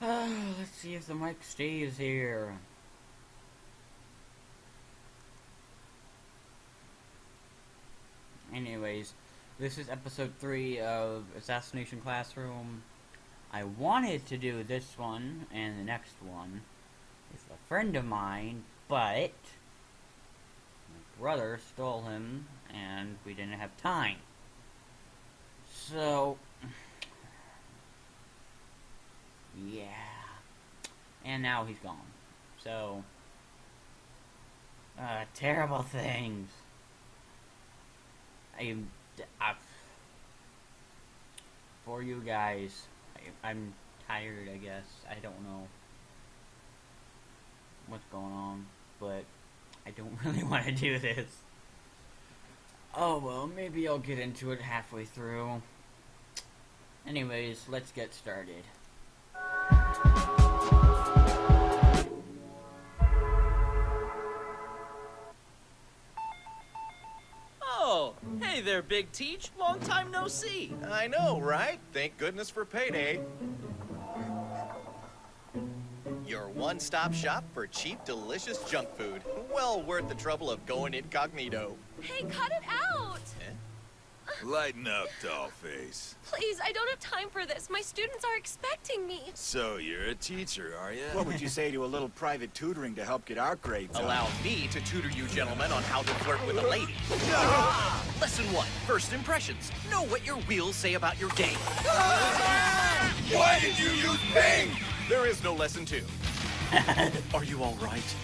Let's see if the mic stays here. Anyways, this is episode 3 of Assassination Classroom. I wanted to do this one and the next one with a friend of mine, but my brother stole him and we didn't have time. So, yeah. And now he's gone. So, terrible things. For you guys, I'm tired, I guess. I don't know what's going on, but I don't really want to do this. Oh well, maybe I'll get into it halfway through. Anyways, let's get started. Oh, hey there, Big Teach. Long time no see. I know, right? Thank goodness for payday. Your one-stop shop for cheap, delicious junk food. Well worth the trouble of going incognito. Hey, cut it out! Lighten up, dollface. Please, I don't have time for this. My students are expecting me. So, you're a teacher, are you? What would you say to a little private tutoring to help get our grades up? Allow me to tutor you gentlemen on how to flirt with a lady. Lesson 1, first impressions. Know what your wheels say about your game. Why did you use pink? There is no lesson 2. Are you all right?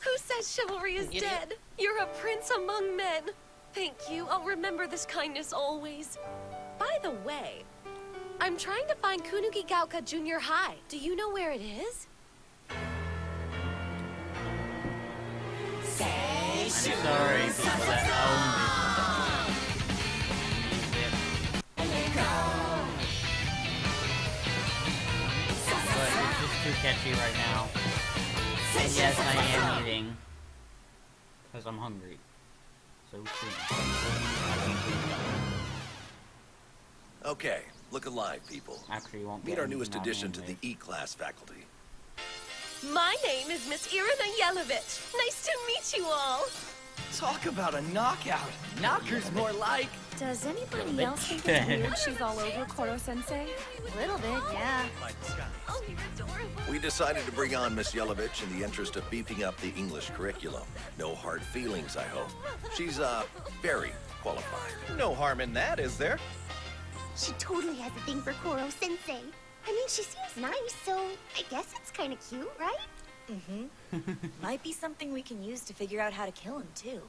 Who says chivalry is dead? You're a prince among men. Thank you. I'll remember this kindness always. By the way, I'm trying to find Kunugigaoka Junior High. Do you know where it is? I'm sorry, people that own this. But it's just too catchy right now. And yes, I am eating. Because I'm hungry. So soon. Okay, look alive, people. Actually, you won't Meet get our anything newest out of me addition to the anyways. E-class faculty. My name is Miss Irina Yelovich. Nice to meet you all. Talk about a knockout. Knocker's more like... Does anybody else think it's weird she's all over Koro-sensei? A little bit, yeah. Oh, you're adorable. We decided to bring on Miss Yelovich in the interest of beefing up the English curriculum. No hard feelings, I hope. She's, very qualified. No harm in that, is there? She totally has a thing for Koro-sensei. I mean, she seems nice, so I guess it's kind of cute, right? Might be something we can use to figure out how to kill him, too.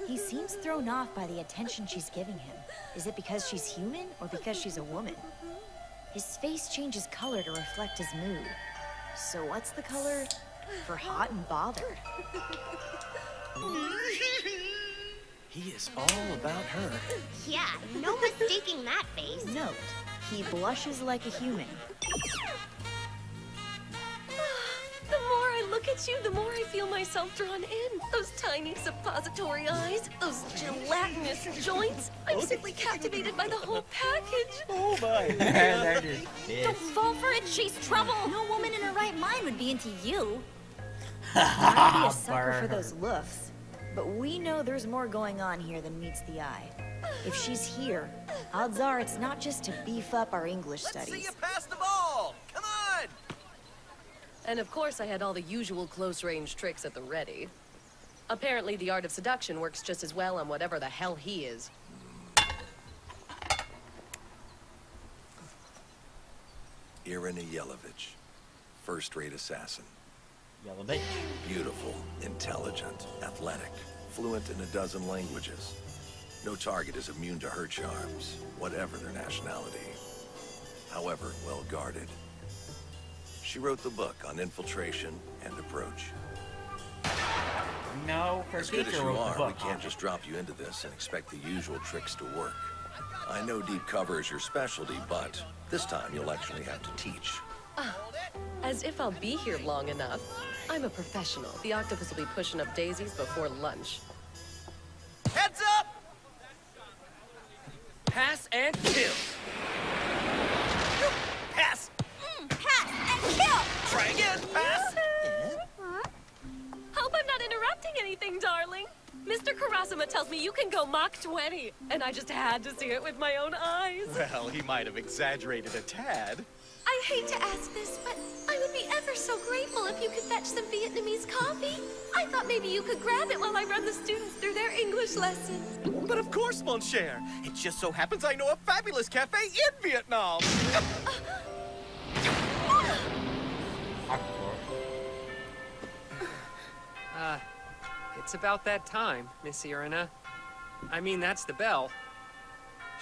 He seems thrown off by the attention she's giving him. Is it because she's human or because she's a woman? His face changes color to reflect his mood. So what's the color for hot and bothered? He is all about her. Yeah, no mistaking that face. Note, he blushes like a human. The more I look at you, the more I feel myself drawn in. Those tiny suppository eyes, those gelatinous joints. I'm simply captivated by the whole package. Oh my. They're just Don't pissed. fall for it, she's trouble! No woman in her right mind would be into you. Might be a sucker for those looks, but we know there's more going on here than meets the eye. If she's here, odds are it's not just to beef up our English Let's see studies. you pass the ball. Come on. And of course I had all the usual close-range tricks at the ready. Apparently the art of seduction works just as well on whatever the hell he is. Irina Yelovich, first-rate assassin. Yellow bitch. Beautiful, intelligent, athletic, fluent in a dozen languages. No target is immune to her charms, whatever their nationality. However, well guarded. She wrote the book on infiltration and approach. No, her As good as teacher you wrote the are, we book. can't just drop you into this and expect the usual tricks to work. I know deep cover is your specialty, but this time you'll actually have to teach. As if I'll be here long enough. I'm a professional. The octopus will be pushing up daisies before lunch. Heads up! Pass and kill. Pass. you can go Mach 20. And I just had to see it with my own eyes. Well, he might have exaggerated a tad. I hate to ask this, but I would be ever so grateful if you could fetch some Vietnamese coffee. I thought maybe you could grab it while I run the students through their English lesson. But of course, mon cher. It just so happens I know a fabulous cafe in Vietnam. It's about that time, Miss Irina. I mean, that's the bell.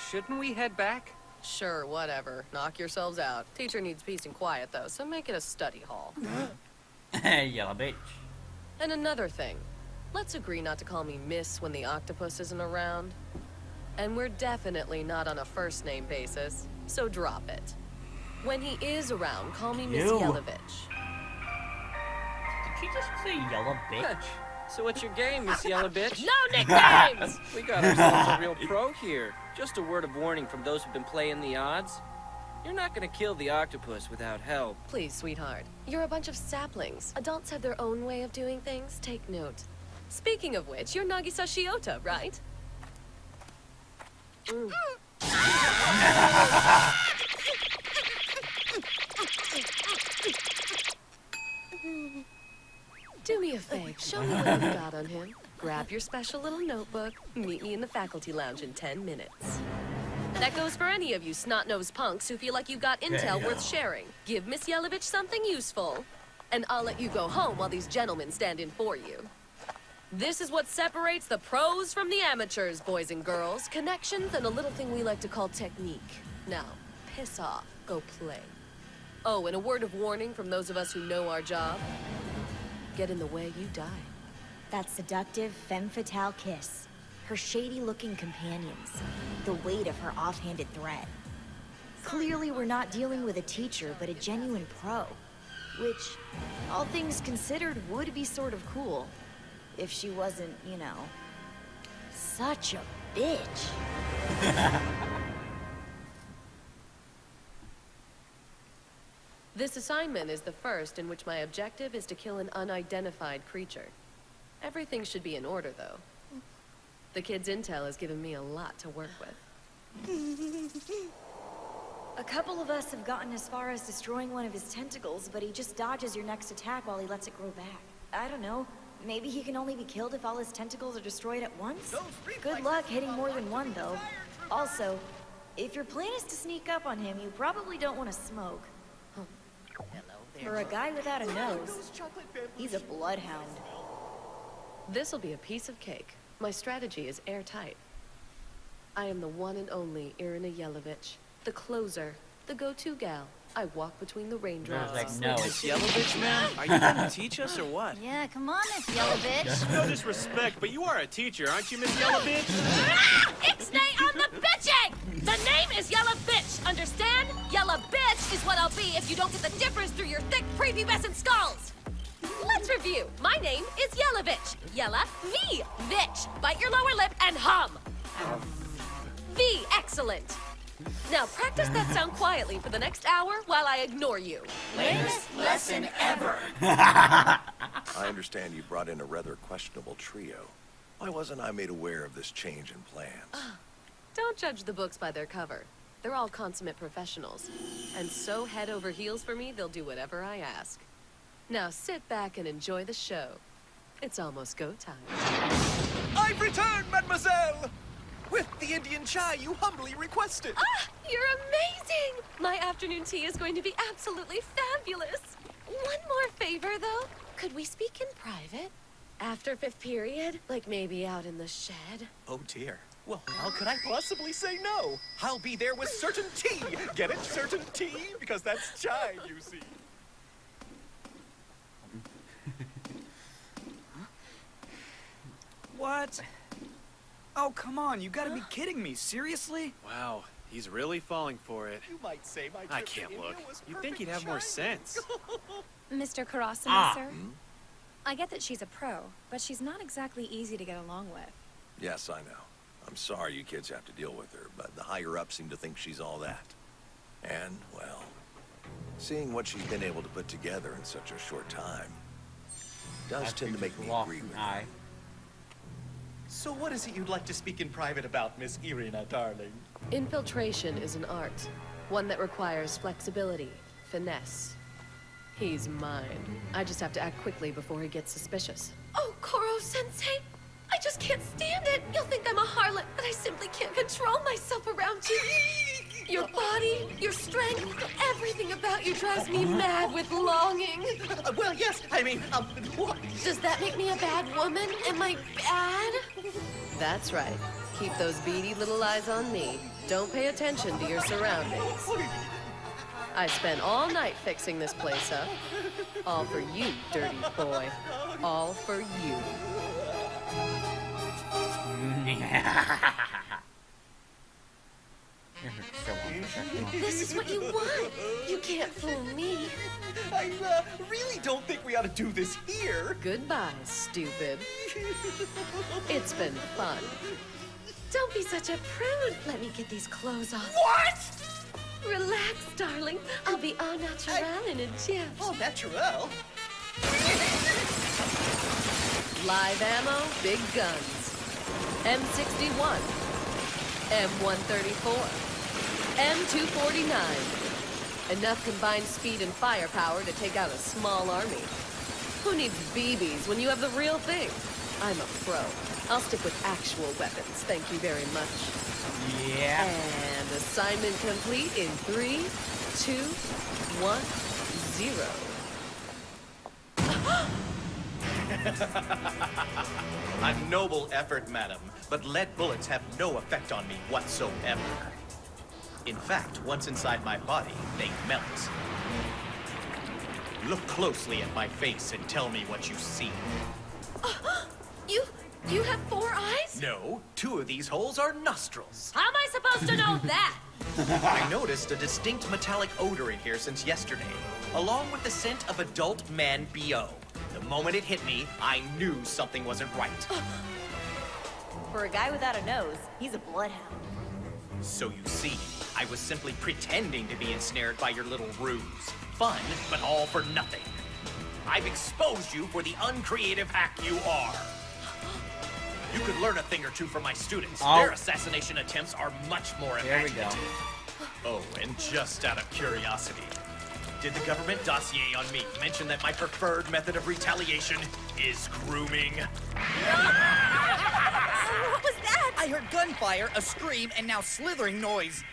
Shouldn't we head back? Sure, whatever. Knock yourselves out. Teacher needs peace and quiet, though, so make it a study hall. Yellow bitch. And another thing. Let's agree not to call me Miss when the octopus isn't around. And we're definitely not on a first-name basis, so drop it. When he is around, call me Miss You. Yelovich. Did she just say yellow bitch? So what's your game, Miss Yellow Bitch? No nicknames! We got ourselves a real pro here. Just a word of warning from those who've been playing the odds. You're not gonna kill the octopus without help. Please, sweetheart. You're a bunch of saplings. Adults have their own way of doing things. Take note. Speaking of which, you're Nagisa Shiota, right? Do me a favor. Show me what you've got on him. Grab your special little notebook. Meet me in the faculty lounge in 10 minutes. That goes for any of you snot-nosed punks who feel like you got intel worth sharing. Give Miss Yelovich something useful, and I'll let you go home while these gentlemen stand in for you. This is what separates the pros from the amateurs, boys and girls. Connections and a little thing we like to call technique. Now, piss off. Go play. Oh, and a word of warning from those of us who know our job. Get in the way, you die. That seductive femme fatale kiss. Her shady-looking companions. The weight of her offhanded threat. Clearly we're not dealing with a teacher, but a genuine pro. Which, all things considered, would be sort of cool. If she wasn't, you know, such a bitch. This assignment is the first in which my objective is to kill an unidentified creature. Everything should be in order, though. The kid's intel has given me a lot to work with. A couple of us have gotten as far as destroying one of his tentacles, but he just dodges your next attack while he lets it grow back. I don't know. Maybe he can only be killed if all his tentacles are destroyed at once? Good luck hitting more than one, though. Also, if your plan is to sneak up on him, you probably don't want to smoke. For a guy without a nose, he's a bloodhound. This'll be a piece of cake. My strategy is airtight. I am the one and only Irina Yelovich, the closer, the go-to gal. I walk between the raindrops. Like, no. Miss Yellow Bitch, ma'am? Are you gonna teach us or what? Yeah, come on, Miss Yellow Bitch. No disrespect, but you are a teacher, aren't you, Miss Yellow Bitch? Ixnay on the bitching! The name is Yellow Bitch, understand? Yellow Bitch is what I'll be if you don't get the difference through your thick prepubescent skulls. Let's review. My name is Yelovich. Yella V. Vitch. Bite your lower lip and hum. V. Excellent. Now practice that sound quietly for the next hour while I ignore you. Latest lesson ever. I understand you brought in a rather questionable trio. Why wasn't I made aware of this change in plans? Don't judge the books by their cover. They're all consummate professionals. And so head over heels for me, they'll do whatever I ask. Now sit back and enjoy the show. It's almost go time. I've returned, mademoiselle! With the Indian chai you humbly requested. Ah, you're amazing! My afternoon tea is going to be absolutely fabulous. One more favor, though. Could we speak in private? After fifth period? Like maybe out in the shed? Oh dear. Well, how could I possibly say no? I'll be there with certainty. Get it? Certainty? Because that's chai, you see. What? Oh, come on, you gotta be kidding me. Seriously? Wow, he's really falling for it. You might say my I trip to can't India look. was You'd think he'd perfect have more chai. sense. Mr. Karasana, Ah. sir? I get that she's a pro, but she's not exactly easy to get along with. Yes, I know. I'm sorry you kids have to deal with her, but the higher-ups seem to think she's all that. And, well, seeing what she's been able to put together in such a short time does tend to make me agree with her. So what is it you'd like to speak in private about, Miss Irina, darling? Infiltration is an art, one that requires flexibility, finesse. He's mine. I just have to act quickly before he gets suspicious. Oh, Koro-sensei! I just can't stand it! You'll think I'm a harlot, but I simply can't control myself around you. Your body, your strength, everything about you drives me mad with longing. Well, yes, I mean, what? Does that make me a bad woman? Am I bad? That's right. Keep those beady little eyes on me. Don't pay attention to your surroundings. I spent all night fixing this place up. All for you, dirty boy. All for you. This is what you want. You can't fool me. I really don't think we ought to do this here. Goodbye, stupid. It's been fun. Don't be such a prude. Let me get these clothes off. What? Relax, darling. I'll be au naturel in a jiff. Au naturel? Live ammo, big guns. M61, M134, M249. Enough combined speed and firepower to take out a small army. Who needs BBs when you have the real thing? I'm a pro. I'll stick with actual weapons, thank you very much. Yeah. And assignment complete in 3, 2, 1, 0. A noble effort, madam, but lead bullets have no effect on me whatsoever. In fact, once inside my body, they melt. Look closely at my face and tell me what you see. You have 4 eyes? No, 2 of these holes are nostrils. How am I supposed to know that? I noticed a distinct metallic odor in here since yesterday, along with the scent of adult man BO. The moment it hit me, I knew something wasn't right. For a guy without a nose, he's a bloodhound. So you see, I was simply pretending to be ensnared by your little ruse. Fun, but all for nothing. I've exposed you for the uncreative hack you are. You could learn a thing or two from my students. Oh. Their assassination attempts are much more There we go. imaginative. Oh, and just out of curiosity, did the government dossier on me mention that my preferred method of retaliation is grooming? What was that? I heard gunfire, a scream, and now slithering noise.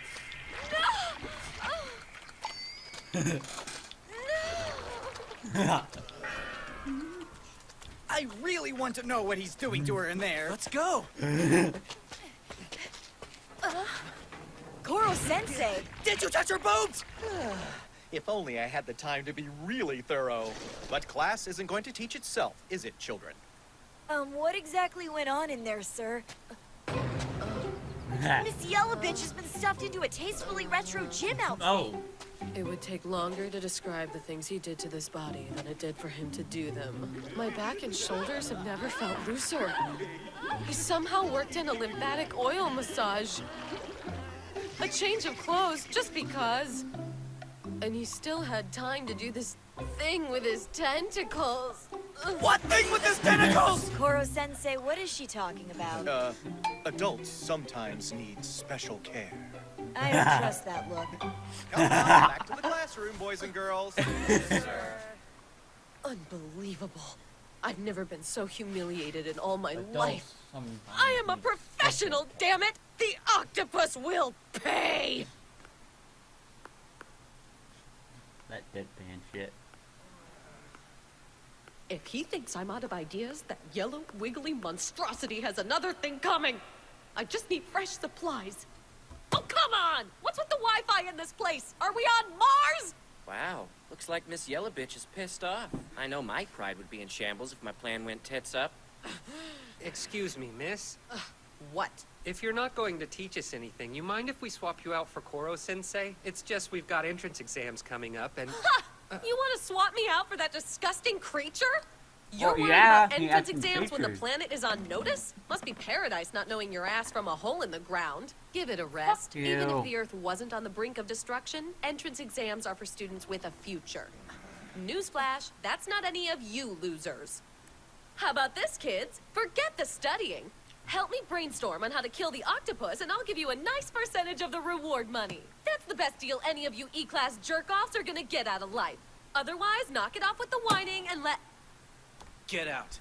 I really want to know what he's doing to her in there. Let's go. Koro-sensei! Did you touch her boobs? If only I had the time to be really thorough. But class isn't going to teach itself, is it, children? What exactly went on in there, sir? Miss Yellow Bitch has been stuffed into a tastefully retro gym outfit. Oh. It would take longer to describe the things he did to this body than it did for him to do them. My back and shoulders have never felt looser. He somehow worked in a lymphatic oil massage. A change of clothes, just because. And he still had time to do this thing with his tentacles. What thing with his tentacles? Koro-sensei, what is she talking about? Adults sometimes need special care. I don't trust that look. Come on, back to the classroom, boys and girls. Unbelievable. I've never been so humiliated in all my Adults life. sometimes I am a need professional, damn it! The octopus will pay! That deadpan shit. If he thinks I'm out of ideas, that yellow, wiggly monstrosity has another thing coming. I just need fresh supplies. Oh, come on! What's with the Wi-Fi in this place? Are we on Mars? Wow, looks like Miss Yellow Bitch is pissed off. I know my pride would be in shambles if my plan went tits up. Excuse me, miss. What? If you're not going to teach us anything, you mind if we swap you out for Koro-sensei? It's just we've got entrance exams coming up and... You want to swap me out for that disgusting creature? You're Oh, worried yeah, about he entrance has some exams when the features. planet is on notice? Must be paradise not knowing your ass from a hole in the ground. Give it a rest. Fuck Even you. if the Earth wasn't on the brink of destruction, entrance exams are for students with a future. Newsflash, that's not any of you losers. How about this, kids? Forget the studying. Help me brainstorm on how to kill the octopus, and I'll give you a nice percentage of the reward money. That's the best deal any of you E-class jerk-offs are gonna get out of life. Otherwise, knock it off with the whining and let... Get out.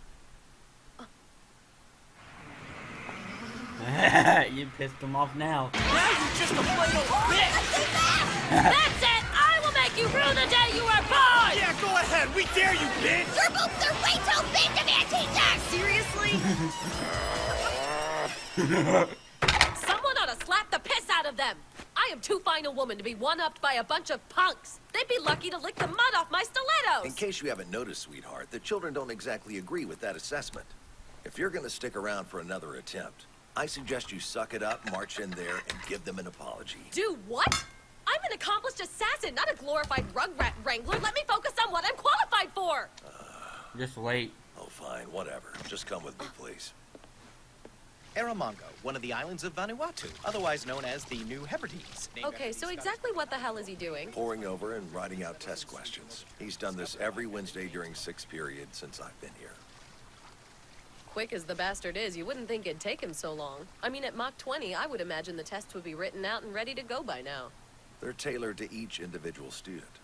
You pissed him off now. Now you're just a plain old bitch! That's it! I will make you rue the day you were born! Yeah, go ahead. We dare you, bitch! Your boobs are way too big to be a teacher! Seriously? Someone ought to slap the piss out of them! I am too fine a woman to be one-upped by a bunch of punks. They'd be lucky to lick the mud off my stilettos! In case you haven't noticed, sweetheart, the children don't exactly agree with that assessment. If you're gonna stick around for another attempt, I suggest you suck it up, march in there, and give them an apology. Do what? I'm an accomplished assassin, not a glorified rugrat wrangler. Let me focus on what I'm qualified for! Just wait. Oh, fine, whatever. Just come with me, please. Eramongo, one of the islands of Vanuatu, otherwise known as the New Hebrides. Okay, so exactly what the hell is he doing? Poring over and writing out test questions. He's done this every Wednesday during 6th period since I've been here. Quick as the bastard is, you wouldn't think it'd take him so long. I mean, at Mach 20, I would imagine the tests would be written out and ready to go by now. They're tailored to each individual student.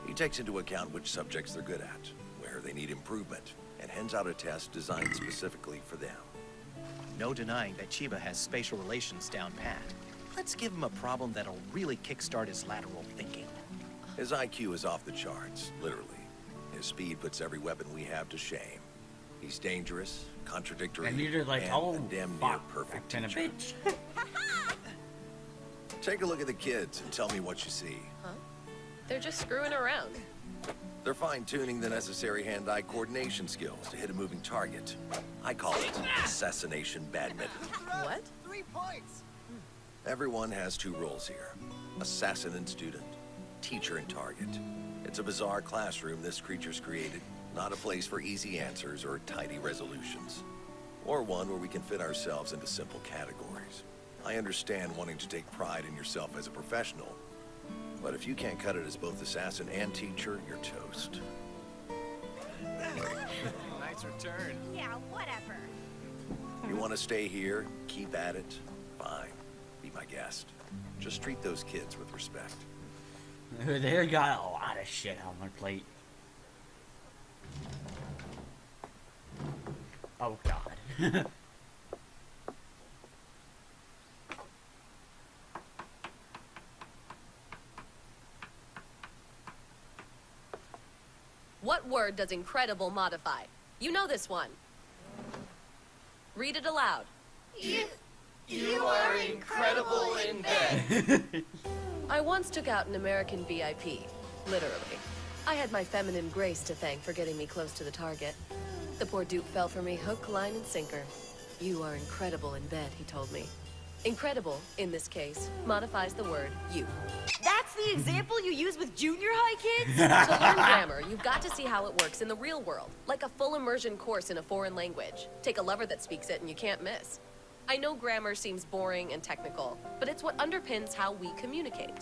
He takes into account which subjects they're good at, where they need improvement, and hands out a test designed specifically for them. No denying that Chiba has spatial relations down pat. Let's give him a problem that'll really kickstart his lateral thinking. His IQ is off the charts, literally. His speed puts every weapon we have to shame. He's dangerous, contradictory, And you're like, and oh, a damn near fuck, perfect that kind of teacher. bitch. Take a look at the kids and tell me what you see. Huh? They're just screwing around. They're fine-tuning the necessary hand-eye coordination skills to hit a moving target. I call it Assassination Badminton. What? 3 points! Everyone has 2 roles here. Assassin and student. Teacher and target. It's a bizarre classroom this creature's created. Not a place for easy answers or tidy resolutions. Or one where we can fit ourselves into simple categories. I understand wanting to take pride in yourself as a professional, but if you can't cut it as both assassin and teacher, you're toast. Nice return. Yeah, whatever. You want to stay here? Keep at it? Fine. Be my guest. Just treat those kids with respect. They got a lot of shit on their plate. Oh god. What word does incredible modify? You know this one. Read it aloud. You are incredible in bed. I once took out an American VIP. Literally. I had my feminine grace to thank for getting me close to the target. The poor dupe fell for me hook, line, and sinker. You are incredible in bed, he told me. Incredible, in this case, modifies the word you. That's the example you use with junior high kids? To learn grammar, you've got to see how it works in the real world, like a full immersion course in a foreign language. Take a lover that speaks it and you can't miss. I know grammar seems boring and technical, but it's what underpins how we communicate.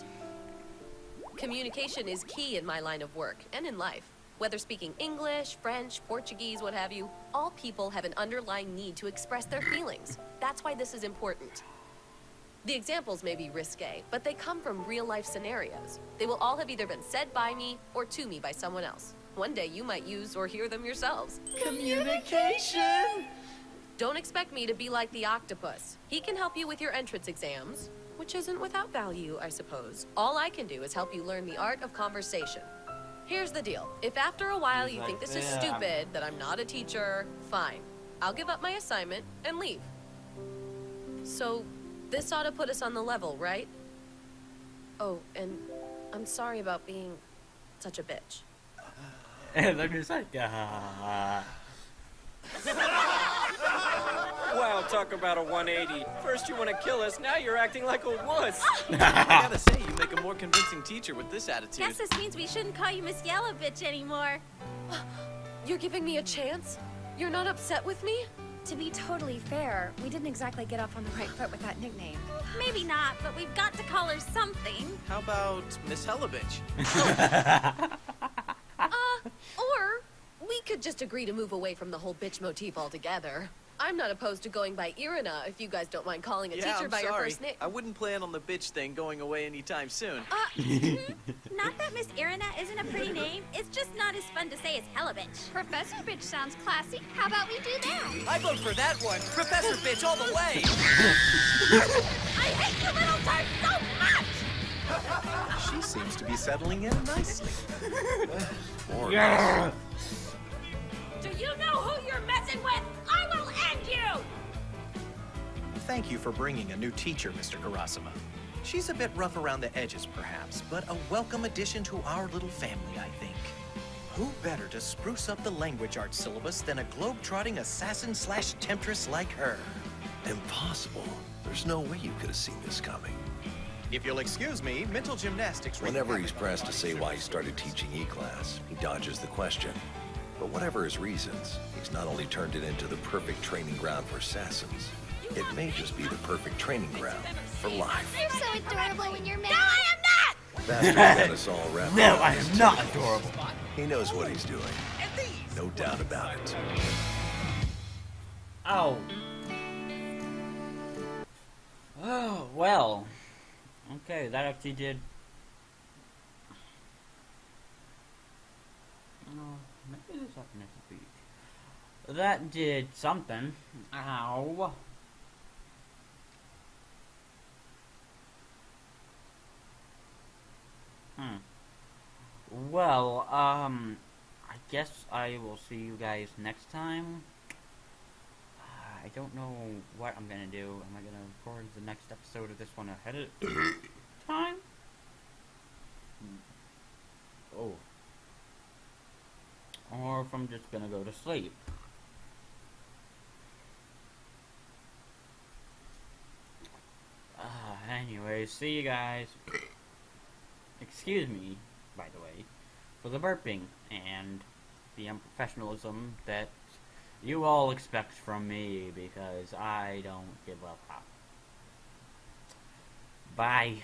Communication is key in my line of work and in life. Whether speaking English, French, Portuguese, what have you, all people have an underlying need to express their feelings. That's why this is important. The examples may be risque, but they come from real-life scenarios. They will all have either been said by me or to me by someone else. One day you might use or hear them yourselves. Communication! Don't expect me to be like the octopus. He can help you with your entrance exams, which isn't without value, I suppose. All I can do is help you learn the art of conversation. Here's the deal. If after a while you think this is stupid, that I'm not a teacher, fine. I'll give up my assignment and leave. So, this ought to put us on the level, right? Oh, and I'm sorry about being such a bitch. And they're just like, Wow, talk about a 180. First you want to kill us, now you're acting like a wuss. I gotta say, you make a more convincing teacher with this attitude. Guess this means we shouldn't call you Miss Yellow Bitch anymore. You're giving me a chance? You're not upset with me? To be totally fair, we didn't exactly get off on the right foot with that nickname. Maybe not, but we've got to call her something. How about Miss Hellavich? Or we could just agree to move away from the whole bitch motif altogether. I'm not opposed to going by Irina if you guys don't mind calling a teacher I'm by your sorry. first name. I wouldn't plan on the bitch thing going away anytime soon. Not that Miss Irina isn't a pretty name. It's just not as fun to say as Hella Bitch. Professor Bitch sounds classy. How about we do that? I vote for that one. Professor Bitch all the way. I hate you little turds so much! She seems to be settling in nicely. Yeah. Do you know who you're messing with? I will end you! Thank you for bringing a new teacher, Mr. Karasuma. She's a bit rough around the edges, perhaps, but a welcome addition to our little family, I think. Who better to spruce up the language arts syllabus than a globe-trotting assassin/temptress like her? Impossible. There's no way you could have seen this coming. If you'll excuse me, mental gymnastics... Whenever he's pressed to say why he started teaching E-Class, he dodges the question. But whatever his reasons, he's not only turned it into the perfect training ground for assassins, it may just be the perfect training ground for life. You're so adorable when you're mad. No, I am not! Bastard got us all wrapped No, up I in his am not tail. adorable. He knows what he's doing. No doubt about it. Oh. Oh, well. Okay, that actually did... Oh, maybe this happened at the beach. That did something. Ow. Well, I guess I will see you guys next time. I don't know what I'm gonna do. Am I gonna record the next episode of this one ahead of time? Oh. Or if I'm just gonna go to sleep. Anyway, see you guys. Excuse me, by the way, for the burping and the unprofessionalism that you all expect from me, because I don't give a fuck. Bye.